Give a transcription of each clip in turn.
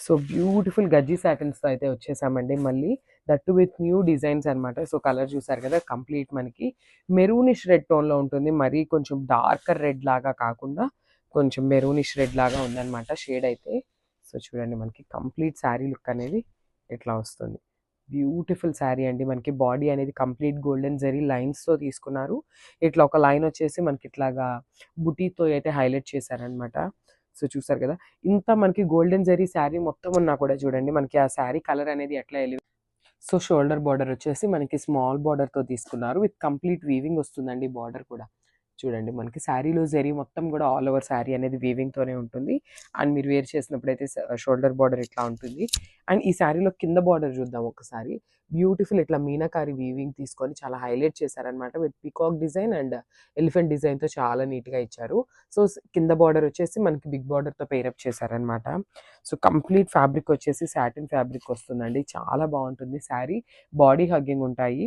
So beautiful గజ్జి సాటిన్స్తో అయితే వచ్చేసామండి మళ్ళీ, దట్టు విత్ న్యూ డిజైన్స్ అనమాట. సో కలర్ చూసారు కదా, కంప్లీట్ మనకి మెరూనిష్ రెడ్ టోన్లో ఉంటుంది. మరీ కొంచెం డార్కర్ రెడ్ లాగా కాకుండా కొంచెం మెరూనిష్ రెడ్ లాగా ఉందన్నమాట షేడ్ అయితే. సో చూడండి మనకి కంప్లీట్ శారీ లుక్ అనేది ఇట్లా వస్తుంది. బ్యూటిఫుల్ శారీ అండి. మనకి బాడీ అనేది కంప్లీట్ గోల్డెన్ జరీ లైన్స్తో తీసుకున్నారు. ఇట్లా ఒక లైన్ వచ్చేసి మనకి ఇట్లాగా బుటీతో అయితే హైలైట్ చేశారనమాట. సో చూసారు కదా, ఇంత మనకి గోల్డెన్ జరీ శారీ మొత్తం ఉన్నా కూడా చూడండి మనకి ఆ శారీ కలర్ అనేది ఎట్లా సో షోల్డర్ బార్డర్ వచ్చేసి మనకి స్మాల్ బార్డర్తో తీసుకున్నారు. విత్ కంప్లీట్ వీవింగ్ వస్తుందండి బార్డర్ కూడా. చూడండి మనకి శారీలో జరీ మొత్తం కూడా ఆల్ ఓవర్ శారీ అనేది వీవింగ్తోనే ఉంటుంది. అండ్ మీరు వేర్ చేసినప్పుడు అయితే షోల్డర్ బార్డర్ ఇట్లా ఉంటుంది. అండ్ ఈ శారీలో కింద బార్డర్ చూద్దాం ఒకసారి. బ్యూటిఫుల్ ఇట్లా మీనాకారి వీవింగ్ తీసుకొని చాలా హైలైట్ చేశారనమాట. With peacock design and elephant డిజైన్తో చాలా నీట్గా ఇచ్చారు. సో కింద బార్డర్ వచ్చేసి మనకి బిగ్ బార్డర్తో పేరప్ చేశారనమాట. సో కంప్లీట్ ఫ్యాబ్రిక్ వచ్చేసి సాటిన్ ఫ్యాబ్రిక్ వస్తుందండి. చాలా బాగుంటుంది శారీ. బాడీ హగ్గింగ్ ఉంటాయి.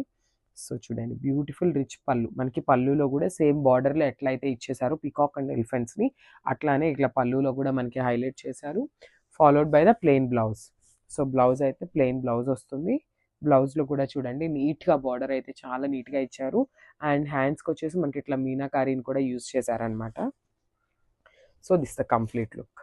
సో చూడండి బ్యూటిఫుల్ రిచ్ పళ్ళు. మనకి పళ్ళులో కూడా సేమ్ బార్డర్లో ఎట్లయితే ఇచ్చేసారో పికాక్ అండ్ ఎలిఫెంట్స్ని, అట్లానే ఇట్లా పళ్ళులో కూడా మనకి హైలైట్ చేశారు. Followed by the plain blouse. So blouse అయితే ప్లెయిన్ బ్లౌజ్ వస్తుంది. బ్లౌజ్లో కూడా చూడండి నీట్గా బార్డర్ అయితే చాలా నీట్గా ఇచ్చారు. అండ్ హ్యాండ్స్కి వచ్చేసి మనకి ఇట్లా మీనాకారీని కూడా యూజ్ చేశారనమాట. So this the complete look.